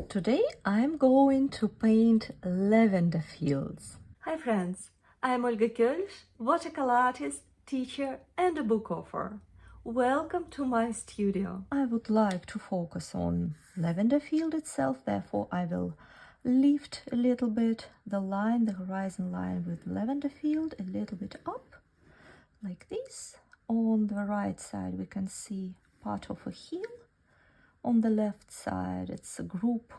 Today I'm going to paint lavender fields. Hi friends, I'm Olga Koelsch, watercolor artist, teacher and a book author. Welcome to my studio. I would like to focus on lavender field itself, therefore I will lift a little bit the line, the horizon line with lavender field, a little bit up, like this. On the right side we can see part of a hill. On the left side it's a group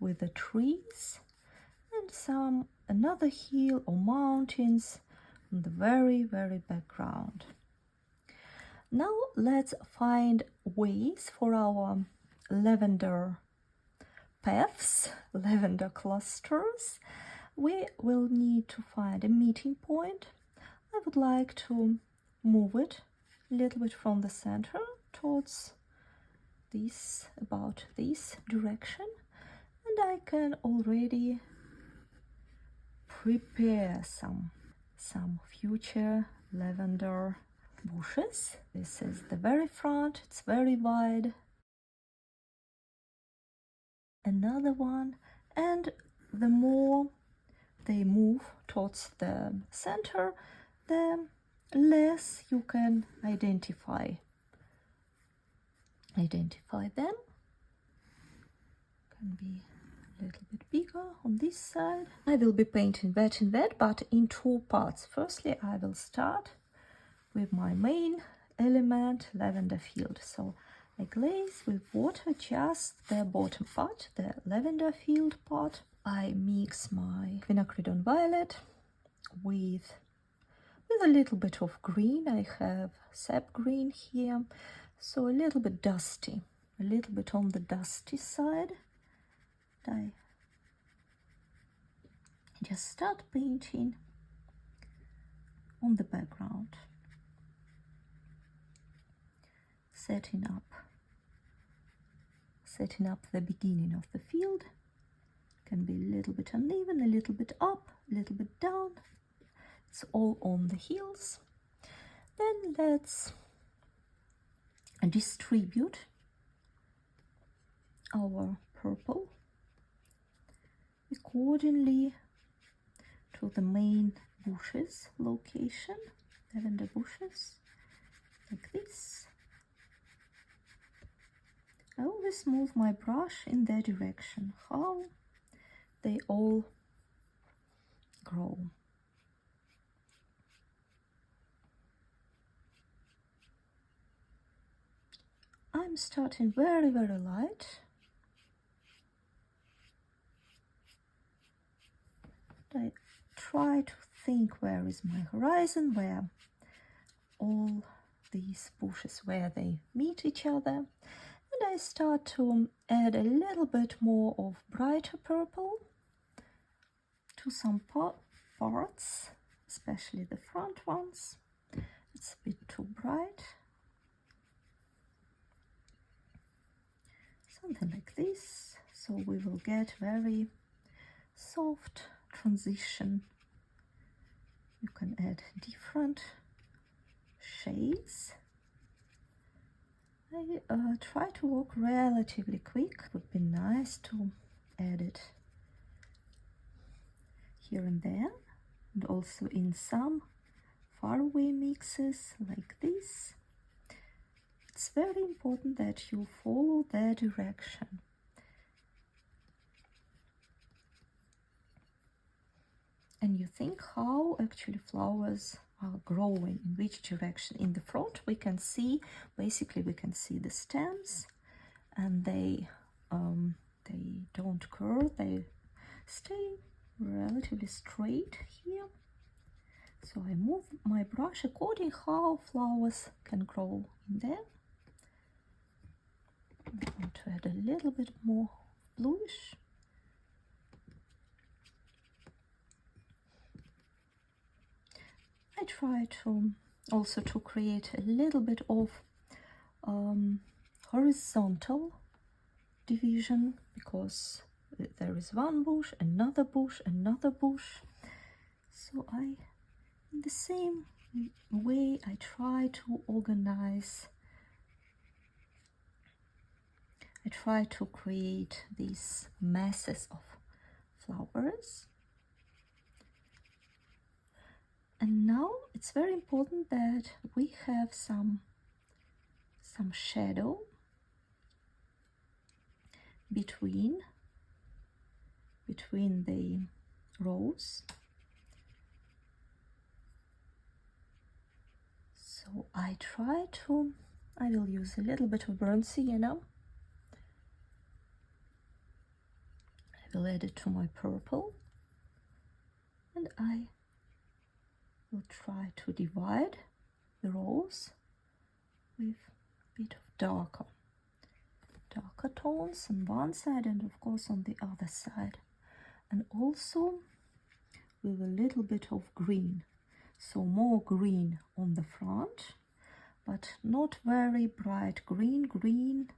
with the trees and another hill or mountains on the very background. Now let's find ways for our lavender paths, lavender clusters. We will need to find a meeting point. I would like to move it a little bit from the center towards this, about this direction, and I can already prepare some future lavender bushes. This is the very front, it's very wide. Another one, and the more they move towards the center, the less you can identify them. Can be a little bit bigger on this side. I will be painting that in that, but in two parts. Firstly, I will start with my main element, lavender field. So I glaze with water just the bottom part, the lavender field part. I mix my quinacridone violet with a little bit of green. I have sap green here, so a little bit dusty, a little bit on the dusty side. I just start painting on the background, setting up the beginning of the field. Can be a little bit uneven, a little bit up, a little bit down. It's all on the hills. Then let's distribute our purple accordingly to the main bushes location, lavender bushes, like this. I always move my brush in their direction, how they all grow. I'm starting very light. I try to think where is my horizon, where all these bushes, where they meet each other, and I start to add a little bit more of brighter purple to some parts, especially the front ones. It's a bit too bright. Something like this, so we will get very soft transition. You can add different shades. I try to work relatively quick. It would be nice to add it here and there, and also in some faraway mixes like this. It's very important that you follow their direction. And you think how actually flowers are growing, in which direction. In the front we can see, basically we can see the stems, and they don't curl, they stay relatively straight here. So I move my brush according how flowers can grow in there. I want to add a little bit more bluish. I try to also to create a little bit of horizontal division, because there is one bush, another bush, another bush. So in the same way, I try to organize. I try to create these masses of flowers. And now it's very important that we have some shadow between the rows. So I will use a little bit of burnt sienna. I will add it to my purple, and I will try to divide the rows with a bit of darker tones on one side and of course on the other side. And also with a little bit of green, so more green on the front, but not very bright green,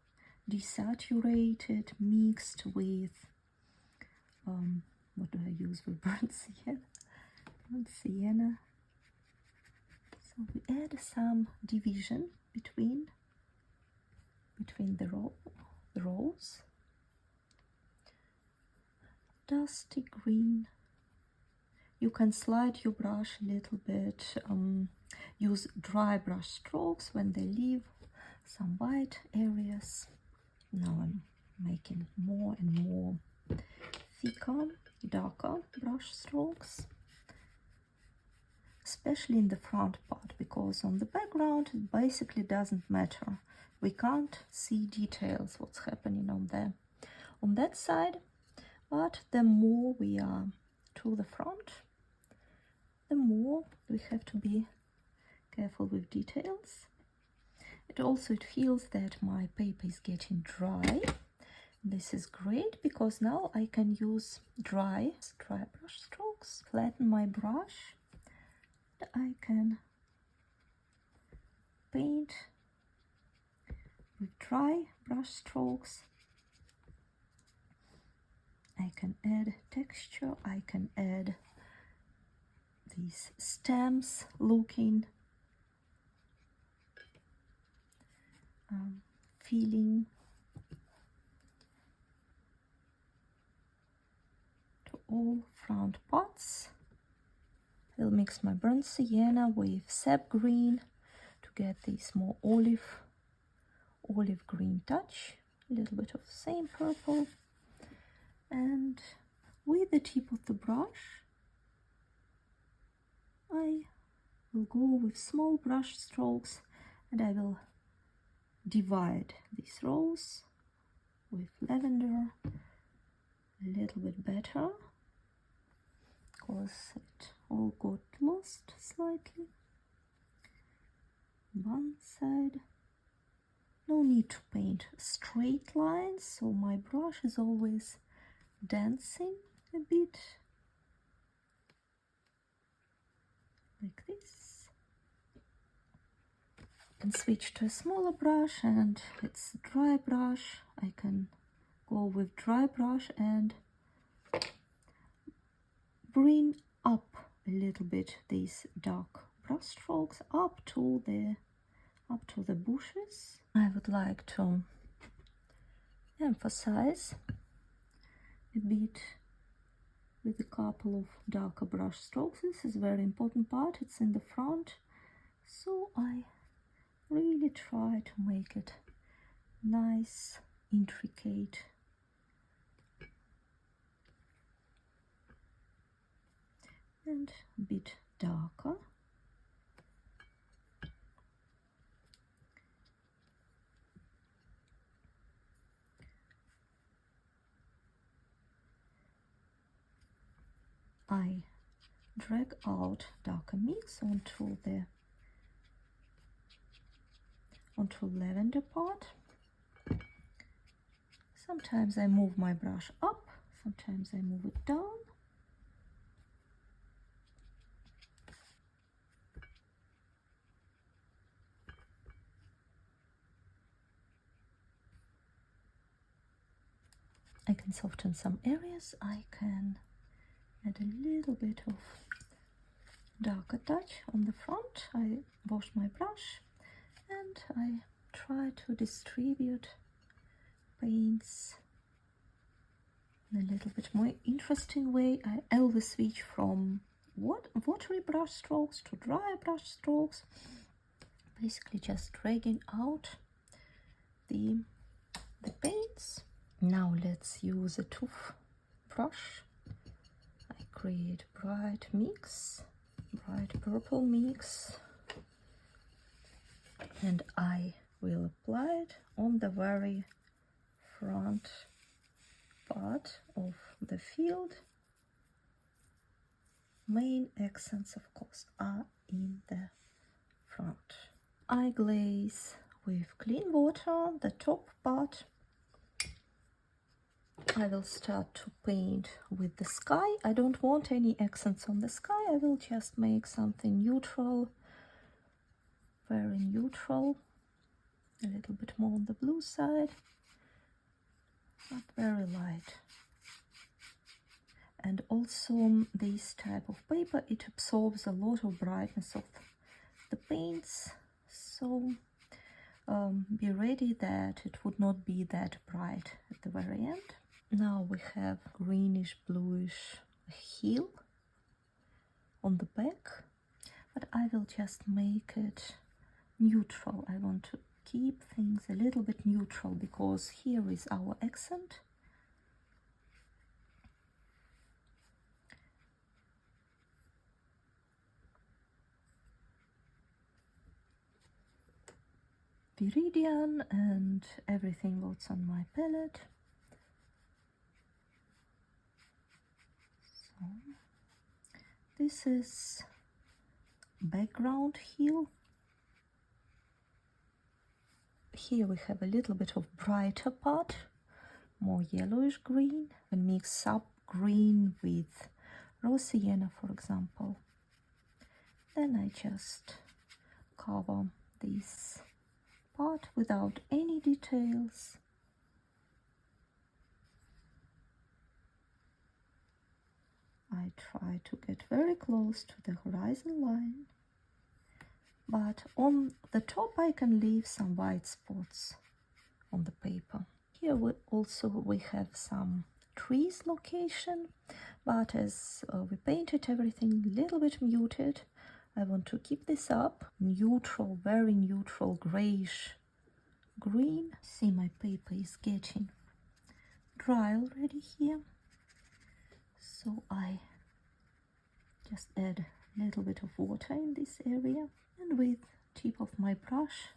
desaturated, mixed with what do I use with burnt sienna. So we add some division between the rows. Dusty green. You can slide your brush a little bit, use dry brush strokes when they leave some white areas. Now I'm making more and more thicker, darker brush strokes, especially in the front part, because on the background it basically doesn't matter. We can't see details, what's happening on that side, but the more we are to the front, the more we have to be careful with details. It feels that my paper is getting dry. This is great because now I can use dry brush strokes, flatten my brush. I can paint with dry brush strokes. I can add texture, I can add these stems looking, feeling to all front parts. I'll mix my burnt sienna with sap green to get this more olive green touch, a little bit of the same purple, and with the tip of the brush I will go with small brush strokes and I will divide these rows with lavender a little bit better because it all got lost slightly. One side. No need to paint straight lines, so my brush is always dancing a bit like this. I can switch to a smaller brush and it's a dry brush. I can go with dry brush and bring up a little bit these dark brush strokes up to the bushes. I would like to emphasize a bit with a couple of darker brush strokes. This is a very important part, it's in the front, so I really try to make it nice, intricate. And a bit darker. I drag out darker mix onto lavender part. Sometimes I move my brush up, sometimes I move it down. I can soften some areas, I can add a little bit of darker touch on the front. I wash my brush and I try to distribute paints in a little bit more interesting way. I always switch from watery brush strokes to dry brush strokes, basically just dragging out the paints. Now let's use a toothbrush. I create bright purple mix, and I will apply it on the very front part of the field. Main accents, of course, are in the front. I glaze with clean water the top part. I will start to paint with the sky. I don't want any accents on the sky. I will just make something neutral, very neutral, a little bit more on the blue side, but very light. And also this type of paper, it absorbs a lot of brightness of the paints, so be ready that it would not be that bright at the very end. Now we have greenish bluish heel on the back, but I will just make it neutral. I want to keep things a little bit neutral because here is our accent. Viridian and everything what's on my palette. So this is background heel. Here we have a little bit of brighter part, more yellowish green, and mix up green with raw sienna, for example. Then I just cover this part without any details. I try to get very close to the horizon line, but on the top I can leave some white spots on the paper. Here we have some trees location, but as we painted everything a little bit muted, I want to keep this up. Neutral, very neutral grayish green. See, my paper is getting dry already here. So I just add a little bit of water in this area, and with tip of my brush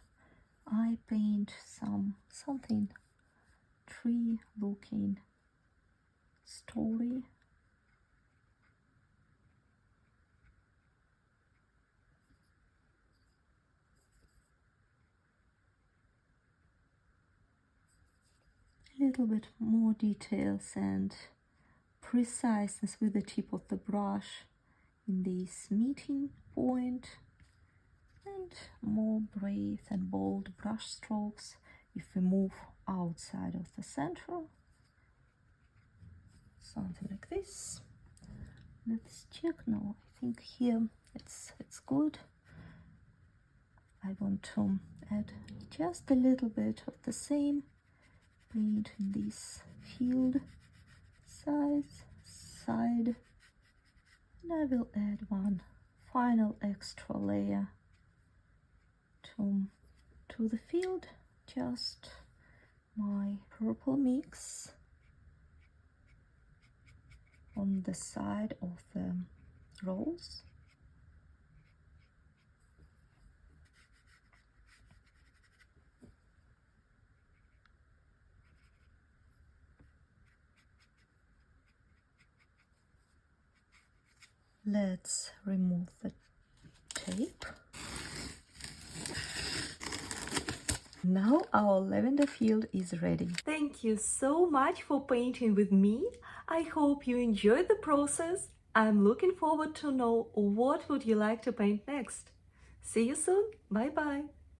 I paint something tree looking story. A little bit more details and preciseness with the tip of the brush in this meeting point, and more brave and bold brush strokes if we move outside of the center. Something like this. Let's check now. I think here it's good. I want to add just a little bit of the same paint in this field side, and I will add one final extra layer to the field, just my purple mix on the side of the rose. Let's remove the tape. Now our lavender field is ready. Thank you so much for painting with me. I hope you enjoyed the process. I'm looking forward to know what would you like to paint next. See you soon. Bye bye.